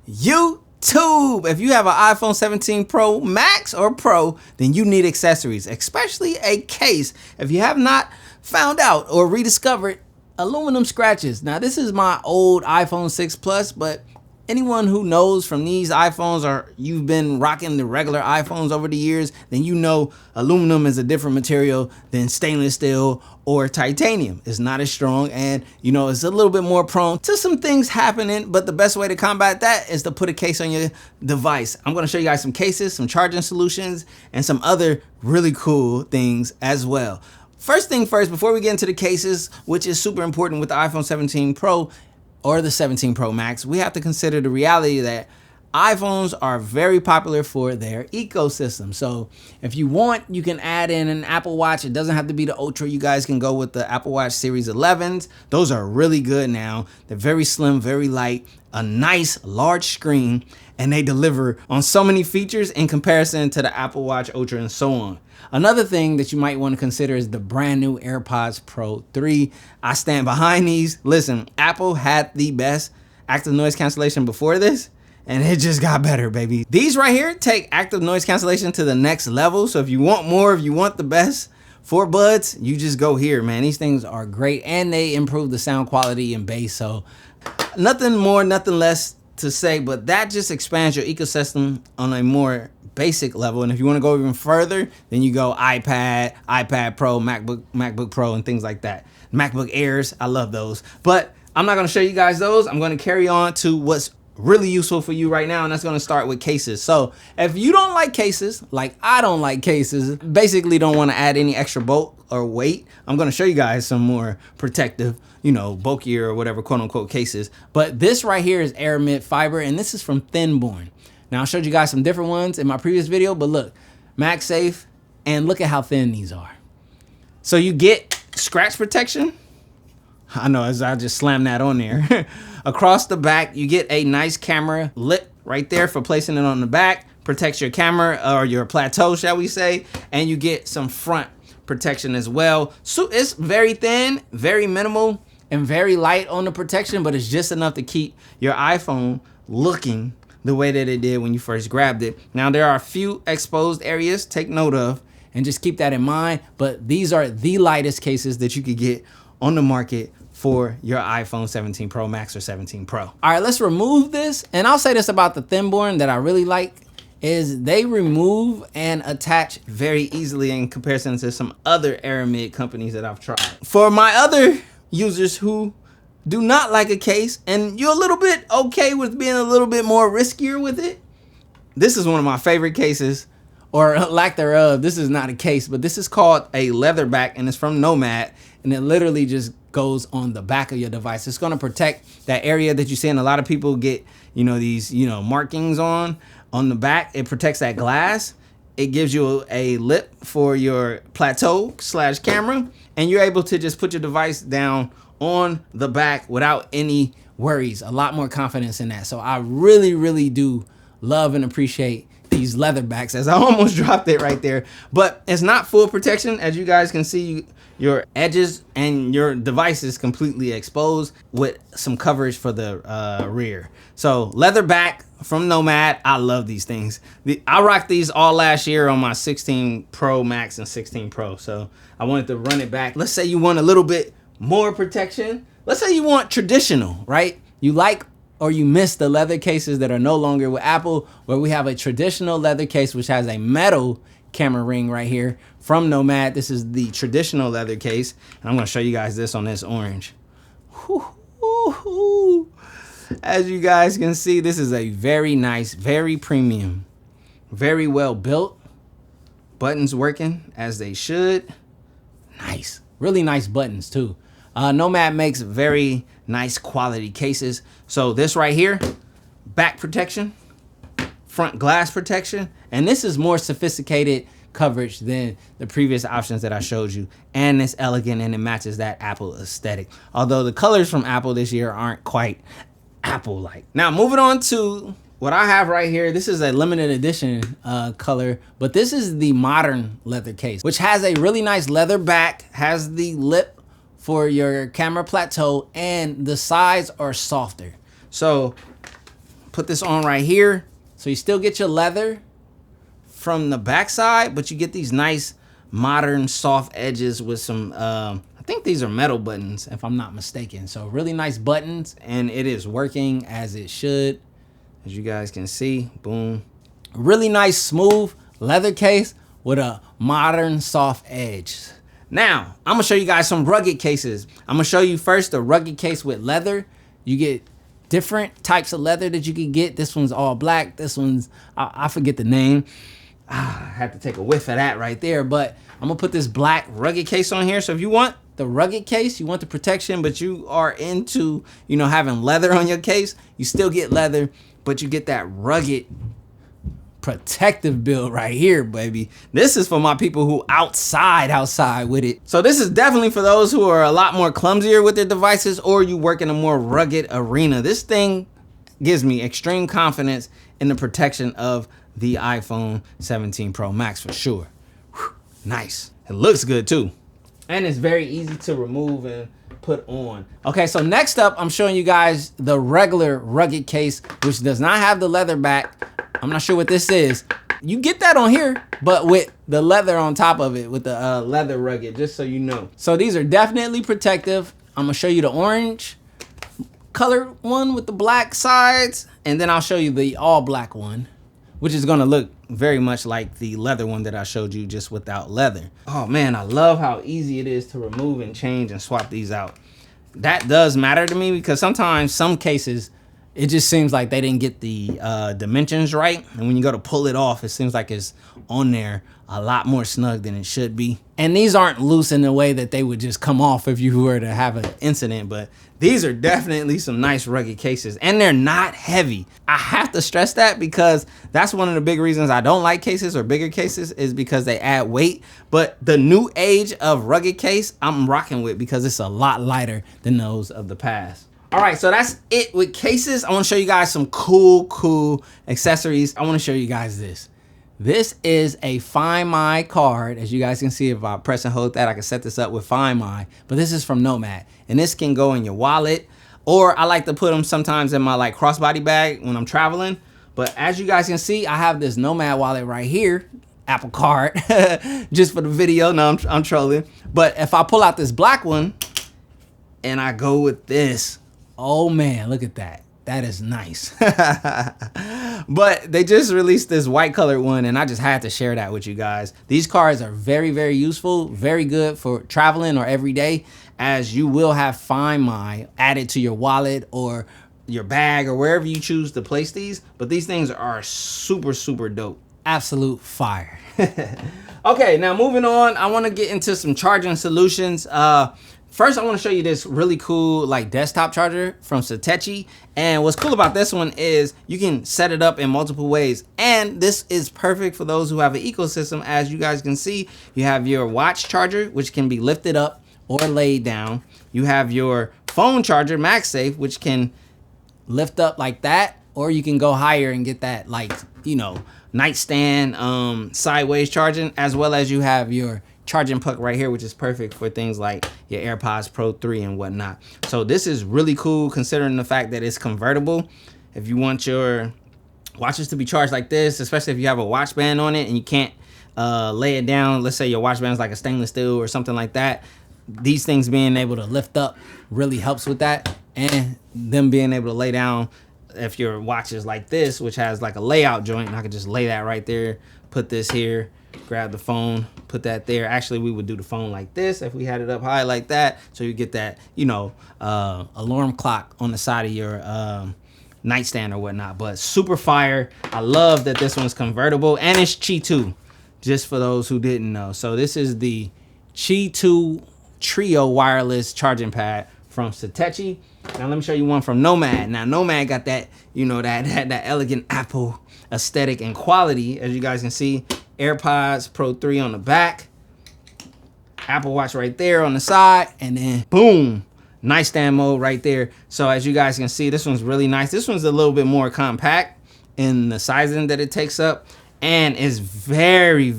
YouTube. If you have an iPhone 17 Pro Max or Pro, then you need accessories, especially a case. If you have not found out or rediscovered aluminum scratches. Now, this is my old iPhone 6 Plus, but anyone who knows from these iPhones, or you've been rocking the regular iPhones over the years, then you know aluminum is a different material than stainless steel or titanium. It's not as strong, and you know, it's a little bit more prone to some things happening, but the best way to combat that is to put a case on your device. I'm gonna show you guys some cases, some charging solutions, and some other really cool things as well. First thing first, before we get into the cases, which is super important with the iPhone 17 Pro or the 17 Pro Max, we have to consider the reality that iPhones are very popular for their ecosystem. So if you want, you can add in an Apple Watch. It doesn't have to be the Ultra. You guys can go with the Apple Watch Series 11s. Those are really good now. They're very slim, very light, a nice large screen, and they deliver on so many features in comparison to the Apple Watch Ultra and so on. Another thing that you might want to consider is the brand new AirPods Pro 3. I stand behind these. Listen, Apple had the best active noise cancellation before this, and it just got better, baby. These right here take active noise cancellation to the next level. So if you want more, if you want the best for buds, you just go here, man. These things are great, and they improve the sound quality and bass. So nothing more, nothing less to say, but that just expands your ecosystem on a more basic level. And if you want to go even further, then you go iPad, iPad Pro, MacBook Pro, and things like that. MacBook Airs, I love those. But I'm not going to show you guys those. I'm going to carry on to what's really useful for you right now, and that's going to start with cases. So if you don't like cases, like I don't like cases, basically don't want to add any extra bulk or weight, I'm going to show you guys some more protective, you know, bulkier or whatever, quote unquote, cases. But this right here is Aramid fiber, and this is from Thinborn. Now I showed you guys some different ones in my previous video, but look, MagSafe, and look at how thin these are. So you get scratch protection. I know, as I just slammed that on there. Across the back, you get a nice camera lip right there for placing it on the back. Protects your camera or your plateau, shall we say. And you get some front protection as well. So it's very thin, very minimal, and very light on the protection, but it's just enough to keep your iPhone looking the way that it did when you first grabbed it. Now, there are a few exposed areas, take note of, and just keep that in mind. But these are the lightest cases that you could get on the market for your iPhone 17 Pro Max or 17 Pro. All right, let's remove this. And I'll say this about the Thinborn that I really like is they remove and attach very easily in comparison to some other Aramid companies that I've tried. For my other users who do not like a case and you're a little bit okay with being a little bit more riskier with it, this is one of my favorite cases, or lack thereof. This is not a case, but this is called a leatherback, and it's from Nomad, and it literally just goes on the back of your device. It's going to protect that area that you see, and a lot of people get, you know, these, you know, markings on the back. It protects that glass. It gives you a lip for your plateau / camera, and you're able to just put your device down on the back without any worries. A lot more confidence in that. So I really, really do love and appreciate these leatherbacks, as I almost dropped it right there. But it's not full protection. As you guys can see, your edges and your device is completely exposed with some coverage for the rear. So leatherback from Nomad, I love these things. I rocked these all last year on my 16 Pro Max and 16 Pro. So I wanted to run it back. Let's say you want a little bit more protection. Let's say you want traditional, right? You like or you miss the leather cases that are no longer with Apple, where we have a traditional leather case which has a metal camera ring right here from Nomad. This is the traditional leather case, and I'm going to show you guys this on this orange. As you guys can see, this is a very nice, very premium, very well built. Buttons working as they should. Nice, really nice buttons too. Nomad makes very nice quality cases. So this right here, back protection, front glass protection, and this is more sophisticated coverage than the previous options that I showed you, and it's elegant and it matches that Apple aesthetic. Although the colors from Apple this year aren't quite Apple-like. Now moving on to what I have right here. This is a limited edition color, but this is the modern leather case, which has a really nice leather back, has the lip for your camera plateau, and the sides are softer. So put this on right here. So you still get your leather from the backside, but you get these nice modern soft edges with some, I think these are metal buttons if I'm not mistaken. So really nice buttons, and it is working as it should. As you guys can see, boom. Really nice smooth leather case with a modern soft edge. Now, I'm gonna show you guys some rugged cases. I'm gonna show you first the rugged case with leather. You get different types of leather that you can get. This one's all black. This one's, I forget the name. I had to take a whiff of that right there, but I'm gonna put this black rugged case on here. So if you want the rugged case, you want the protection, but you are into, you know, having leather on your case, you still get leather, but you get that rugged protective build right here, baby. This is for my people who outside with it. So this is definitely for those who are a lot more clumsier with their devices, or you work in a more rugged arena. This thing gives me extreme confidence in the protection of the iPhone 17 Pro Max for sure. Whew, nice. It looks good too. And it's very easy to remove and put on. Okay, so next up, I'm showing you guys the regular rugged case, which does not have the leather back. I'm not sure what this is. You get that on here, but with the leather on top of it, with the leather rugged, just so you know. So these are definitely protective. I'm gonna show you the orange colored one with the black sides, and then I'll show you the all black one, which is gonna look very much like the leather one that I showed you, just without leather. Oh man, I love how easy it is to remove and change and swap these out. That does matter to me because sometimes some cases, it just seems like they didn't get the dimensions right. And when you go to pull it off, it seems like it's on there a lot more snug than it should be. And these aren't loose in the way that they would just come off if you were to have an incident, but these are definitely some nice rugged cases, and they're not heavy. I have to stress that because that's one of the big reasons I don't like cases or bigger cases, is because they add weight. But the new age of rugged case, I'm rocking with because it's a lot lighter than those of the past. All right, so that's it with cases. I want to show you guys some cool accessories. I want to show you guys this. This is a Find My card. As you guys can see, if I press and hold that, I can set this up with Find My. But this is from Nomad, and this can go in your wallet, or I like to put them sometimes in my like crossbody bag when I'm traveling. But as you guys can see, I have this Nomad wallet right here, Apple Card, just for the video. No, I'm trolling. But if I pull out this black one and I go with this, oh man, look at that. That is nice. But they just released this white colored one, and I just had to share that with you guys. These cards are very useful, very good for traveling or every day, as you will have Find My added to your wallet or your bag or wherever you choose to place these. But these things are super dope. Absolute fire. Okay, now moving on, I want to get into some charging solutions. First, I want to show you this really cool like desktop charger from Satechi. And what's cool about this one is you can set it up in multiple ways. And this is perfect for those who have an ecosystem. As you guys can see, you have your watch charger, which can be lifted up or laid down. You have your phone charger, MagSafe, which can lift up like that, or you can go higher and get that, like, you know, nightstand sideways charging, as well as you have your charging puck right here, which is perfect for things like your AirPods Pro 3 and whatnot. So this is really cool considering the fact that it's convertible. If you want your watches to be charged like this, especially if you have a watch band on it and you can't lay it down, let's say your watch band is like a stainless steel or something like that, these things being able to lift up really helps with that. And them being able to lay down, if your watch is like this, which has like a layout joint, and I could just lay that right there, put this here, grab the phone, put that there. Actually, we would do the phone like this if we had it up high like that, so you get that, you know, alarm clock on the side of your nightstand or whatnot. But super fire. I love that this one's convertible, and it's Qi 2, just for those who didn't know. So this is the Qi 2 Trio wireless charging pad from Satechi. Now let me show you one from Nomad. Now Nomad got that, you know, that elegant Apple aesthetic and quality. As you guys can see, AirPods Pro 3 on the back, Apple Watch right there on the side, and then boom, nightstand mode right there. So as you guys can see, this one's really nice. This one's a little bit more compact in the sizing that it takes up, and is very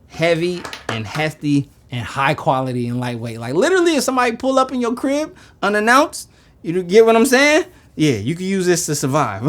heavy and hefty and high quality and lightweight. Like literally, if somebody pull up in your crib unannounced, you get what I'm saying? Yeah, you can use this to survive.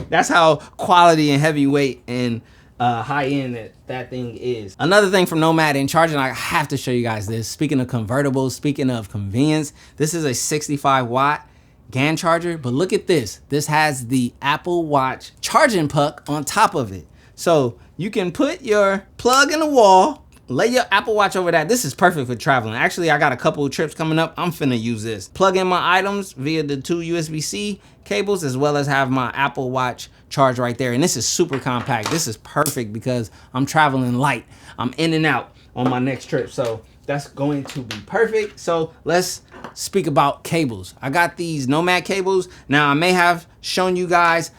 That's how quality and heavyweight and high end that thing is. Another thing from Nomad in charging, I have to show you guys this. Speaking of convertibles, speaking of convenience, this is a 65 watt GAN charger, but look at this. This has the Apple Watch charging puck on top of it. So you can put your plug in the wall, lay your Apple Watch over that. This is perfect for traveling. Actually, I got a couple of trips coming up. I'm finna use this. Plug in my items via the 2 USB-C cables, as well as have my Apple Watch charge right there. And this is super compact. This is perfect because I'm traveling light. I'm in and out on my next trip. So that's going to be perfect. So let's speak about cables. I got these Nomad cables. Now I may have shown you guys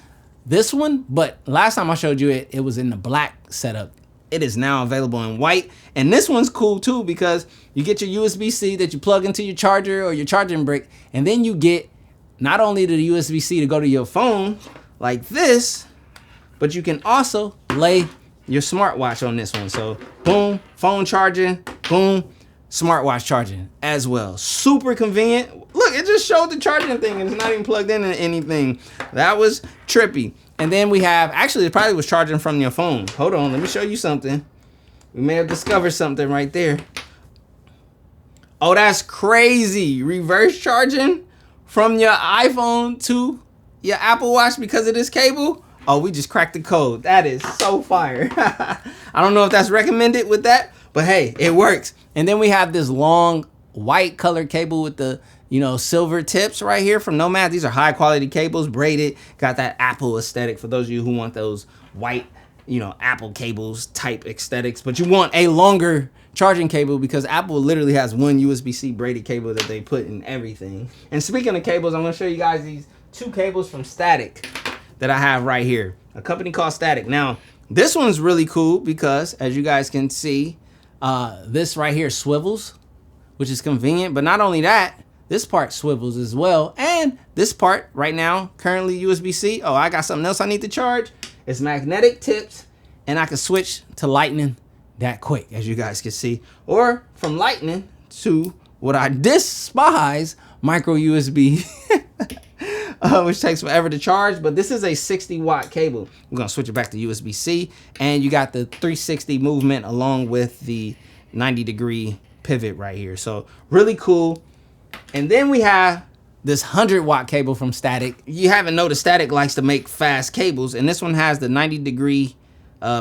this one, but last time I showed you it was in the black setup. It is now available in white. And this one's cool too, because you get your USB-C that you plug into your charger or your charging brick, and then you get not only the USB-C to go to your phone like this, but you can also lay your smartwatch on this one. So boom, phone charging, boom, smartwatch charging as well. Super convenient. Look, it just showed the charging thing and it's not even plugged into anything. That was trippy. And then we have, actually it probably was charging from your phone. Hold on, let me show you something. We may have discovered something right there. Oh, that's crazy. Reverse charging from your iPhone to your Apple Watch because of this cable. Oh, we just cracked the code. That is so fire. I don't know if that's recommended with that, but hey, it works. And then we have this long white color cable with the, you know, silver tips right here from Nomad. These are high quality cables, braided, got that Apple aesthetic for those of you who want those white, you know, Apple cables type aesthetics, but you want a longer charging cable because Apple literally has one USB-C braided cable that they put in everything. And speaking of cables, I'm gonna show you guys these 2 cables from Static that I have right here, a company called Static. Now, this one's really cool because as you guys can see, this right here swivels, which is convenient, but not only that, this part swivels as well. And this part right now, currently USB-C. Oh, I got something else I need to charge. It's magnetic tips, and I can switch to lightning that quick, as you guys can see, or from lightning to what I despise, micro USB, which takes forever to charge. But this is a 60 watt cable. We're gonna switch it back to USB-C, and you got the 360 movement along with the 90-degree pivot right here. So really cool. And then we have this 100 watt cable from Static. You haven't noticed Static likes to make fast cables, and this one has the 90-degree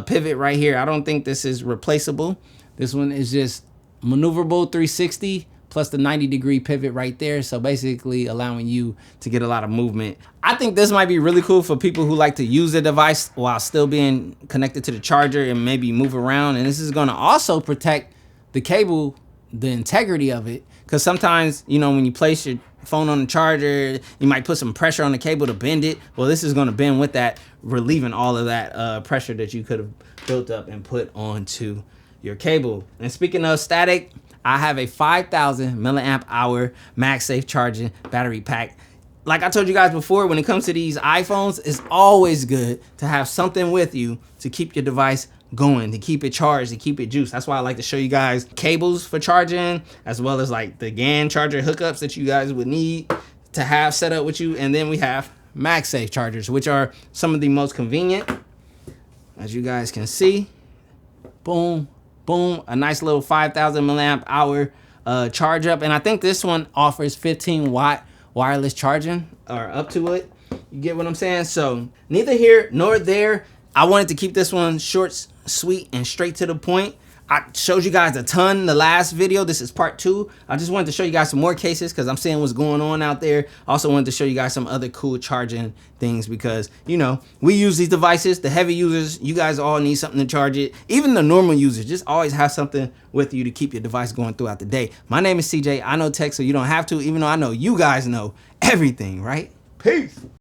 pivot right here. I don't think this is replaceable. This one is just maneuverable 360 plus the 90-degree pivot right there. So basically allowing you to get a lot of movement. I think this might be really cool for people who like to use the device while still being connected to the charger and maybe move around. And this is gonna also protect the cable, the integrity of it. Because sometimes, you know, when you place your phone on the charger, you might put some pressure on the cable to bend it. Well, this is going to bend with that, relieving all of that pressure that you could have built up and put onto your cable. And speaking of Static, I have a 5,000 milliamp hour MagSafe charging battery pack. Like I told you guys before, when it comes to these iPhones, it's always good to have something with you to keep your device going, to keep it charged, to keep it juiced. That's why I like to show you guys cables for charging, as well as like the GAN charger hookups that you guys would need to have set up with you. And then we have MagSafe chargers, which are some of the most convenient, as you guys can see. Boom, boom, a nice little 5,000 milliamp hour charge up. And I think this one offers 15 watt wireless charging, or up to it. You get what I'm saying? So neither here nor there. I wanted to keep this one short, sweet, and straight to the point. I showed you guys a ton in the last video. This is part 2. I just wanted to show you guys some more cases because I'm seeing what's going on out there. Also wanted to show you guys some other cool charging things because, you know, we use these devices. The heavy users, you guys all need something to charge it. Even the normal users, just always have something with you to keep your device going throughout the day. My name is CJ. I know tech, so you don't have to, even though I know you guys know everything, right? Peace.